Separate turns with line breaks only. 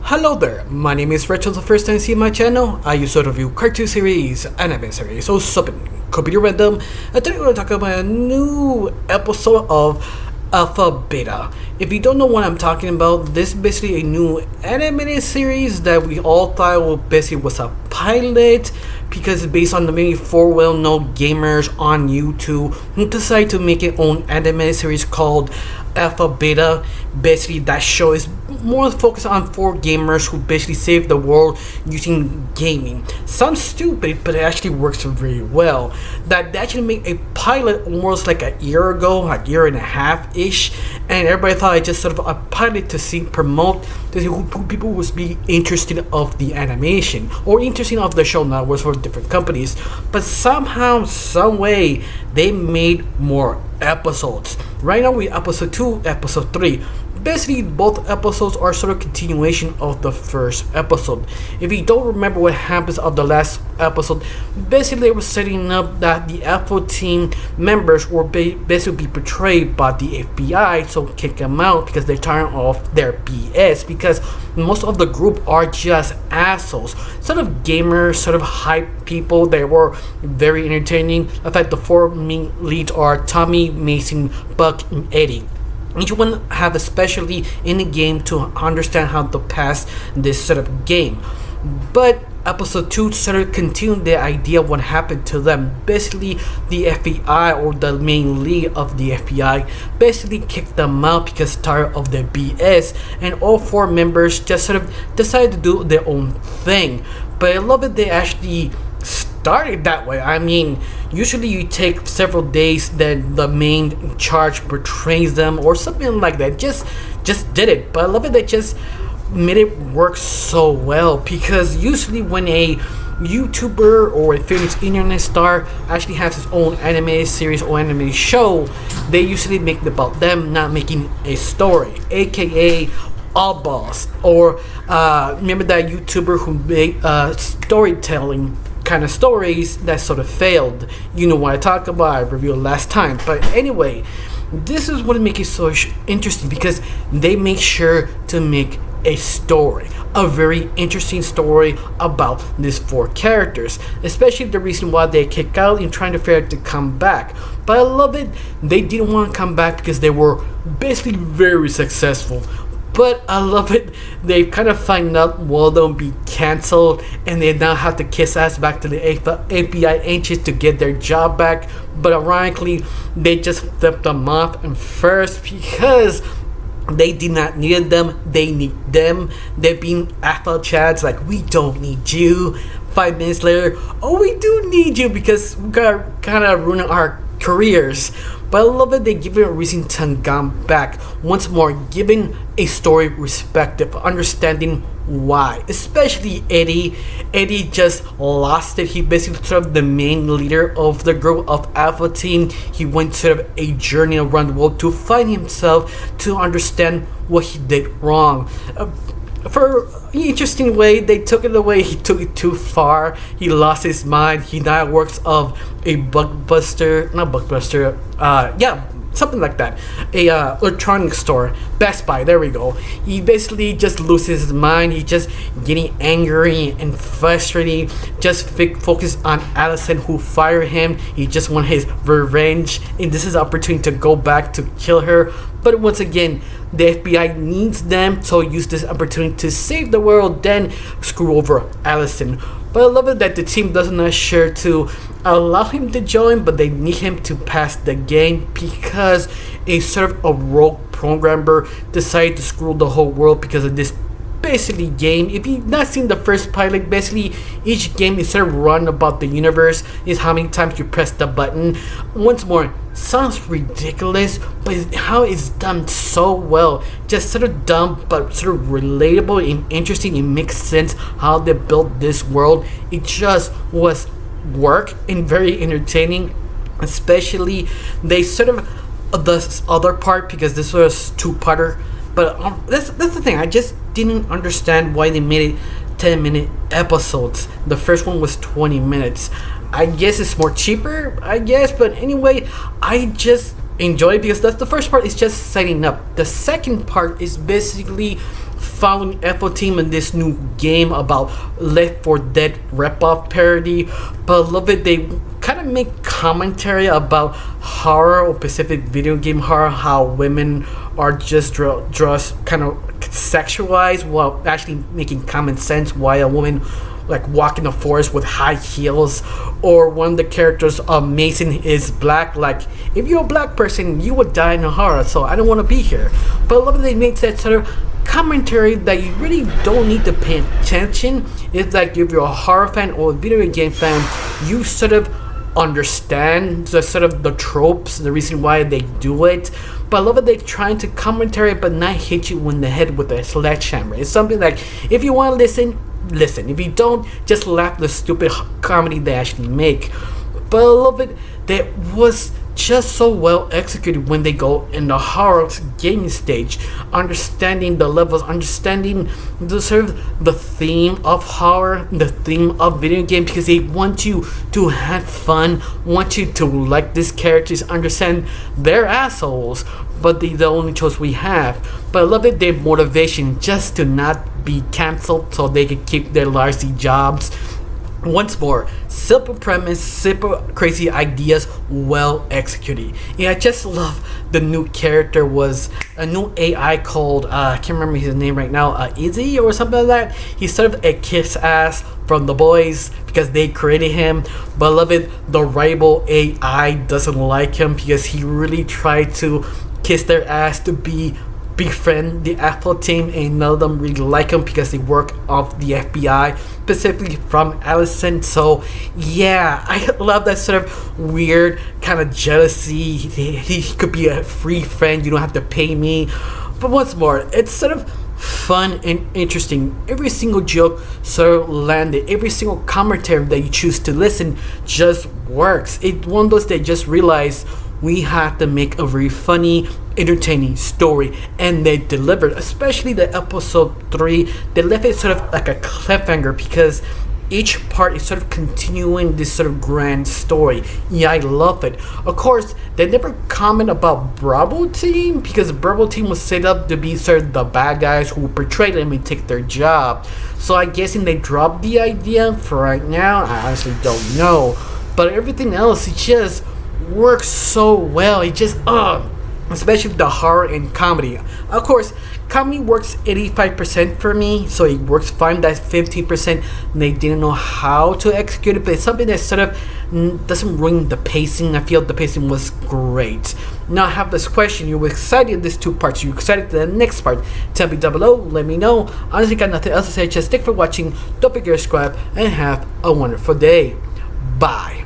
Hello there, my name is Rachel. The first time you see my channel, I used to review cartoon series, anime series, or something completely random. And today we're going to talk about a new episode of Alpha Beta. If you don't know what I'm talking about, this is basically a new animated series that we all thought basically was a pilot because it's based on the maybe four well-known gamers on YouTube who decided to make their own animated series called Alpha Beta. Basically, that show is more focused on four gamers who basically save the world using gaming. Sounds stupid, but it actually works very well. That they actually made a pilot almost like a year ago, a year and a half ish, and everybody thought it just sort of a pilot to see promote to see who people would be interested of the animation or interested of the show. Now it was for different companies, but somehow, some way, they made more episodes. Right now we episode 2, episode 3. Basically, both episodes are sort of continuation of the first episode. If you don't remember what happens of the last episode, basically they were setting up that the Alpha team members were basically betrayed by the FBI, so kick them out because they're tired of their BS. Because most of the group are just assholes, sort of gamers, sort of hype people. They were very entertaining. In fact, the four main leads are Tommy, Mason, Buck, and Eddie. Each one have especially in the game to understand how to pass this sort of game. But episode 2 sort of continued the idea of what happened to them. Basically, the FBI or the main lead of the FBI basically kicked them out because tired of their BS, and all four members just sort of decided to do their own thing. But I love it they actually started that way. I mean, usually you take several days, then the main charge betrays them or something like that. Just did it. But I love it they just made it work so well, because usually when a YouTuber or a famous internet star actually has his own anime series or anime show, they usually make it about them, not making a story, aka All Boss, or remember that YouTuber who made storytelling kind of stories that sort of failed. You know what I talk about, I reviewed last time. But anyway, this is what makes it so interesting, because they make sure to make a story, a very interesting story about these four characters, especially the reason why they kick out and trying to figure out to come back. But I love it, they didn't want to come back because they were basically very successful. But I love it, they kind of find out they'll be cancelled, and they now have to kiss ass back to the FBI agents to get their job back. But ironically, they just flipped them off and first because they did not need them, they need them. They're being Alpha chads like, we don't need you. 5 minutes later, oh, we do need you because we got kind of ruining our careers. But I love it, they give it a reason to come back once more, giving a story perspective, understanding why. Especially Eddie. Eddie just lost it. He basically sort of the main leader of the group of Alpha team. He went sort of a journey around the world to find himself, to understand what he did wrong. For an interesting way, they took it away. He took it too far. He lost his mind. He now works of a something like that, a electronics store, Best Buy. There we go. He basically just loses his mind. He just getting angry and frustrated. Just focus on Allison who fired him. He just want his revenge, and this is an opportunity to go back to kill her. But once again, the FBI needs them, so use this opportunity to save the world, then screw over Allison. But I love it that the team doesn't assure to allow him to join, but they need him to pass the game because a sort of a rogue programmer decided to screw the whole world because of this basically game. If you've not seen the first pilot, basically each game is sort of run about the universe, is how many times you press the button. Once more, sounds ridiculous, but how it's done so well. Just sort of dumb but sort of relatable and interesting. It makes sense how they built this world. It just was work and very entertaining. Especially they sort of the other part, because this was two-parter. But that's the thing, I just didn't understand why they made it 10-minute episodes. The first one was 20 minutes. I guess it's more cheaper, I guess. But anyway, I just enjoy it because that's the first part is just setting up. The second part is basically following FO Team in this new game about Left 4 Dead rip-off parody. Beloved, they kind of make commentary about horror or specific video game horror, how women are just kind of sexualized, while actually making common sense why a woman like walk in the forest with high heels. Or one of the characters, Mason, is black. Like, if you're a black person, you would die in a horror, so I don't want to be here. But I love that they make that sort of commentary that you really don't need to pay attention. It's like if you're a horror fan or a video game fan, you sort of understand the sort of the tropes, the reason why they do it. But I love that they're trying to commentary but not hit you in the head with a sledgehammer. It's something like, if you want to listen. If you don't, just laugh at the stupid comedy they actually make. But I love it that was just so well executed when they go in the horror gaming stage, understanding the levels, understanding the sort of the theme of horror, the theme of video game, because they want you to have fun, want you to like these characters, understand they're assholes, but they're the only choice we have. But I love it, their motivation just to not be cancelled so they can keep their lousy jobs. Once more, simple premise, simple crazy ideas, well executed. Yeah, I just love the new character was a new AI called, I can't remember his name right now, Izzy or something like that. He's sort of a kiss ass from the boys because they created him. But I love it, the rival AI doesn't like him because he really tried to kiss their ass to befriend the FO Team, and none of them really like him because they work off the FBI, specifically from Allison. So yeah, I love that sort of weird kind of jealousy. He could be a free friend, you don't have to pay me. But once more, it's sort of fun and interesting. Every single joke sort of landed, every single commentary that you choose to listen just works. It's one of those that just realize we had to make a very funny, entertaining story, and they delivered. Especially the episode 3, they left it sort of like a cliffhanger because each part is sort of continuing this sort of grand story. Yeah, I love it. Of course, they never comment about Bravo Team because Bravo Team was set up to be sort of the bad guys who portray them and take their job. So I'm guessing they dropped the idea for right now. I honestly don't know. But everything else, it just works so well. It just especially the horror and comedy. Of course, comedy works 85% for me, so it works fine. That's 15%. They didn't know how to execute it, but it's something that sort of doesn't ruin the pacing. I feel the pacing was great. Now I have this question: you were excited these 2 parts? You excited to the next part? Tell me down below. Let me know. Honestly, got nothing else to say. Just stick for watching. Don't forget to subscribe and have a wonderful day. Bye.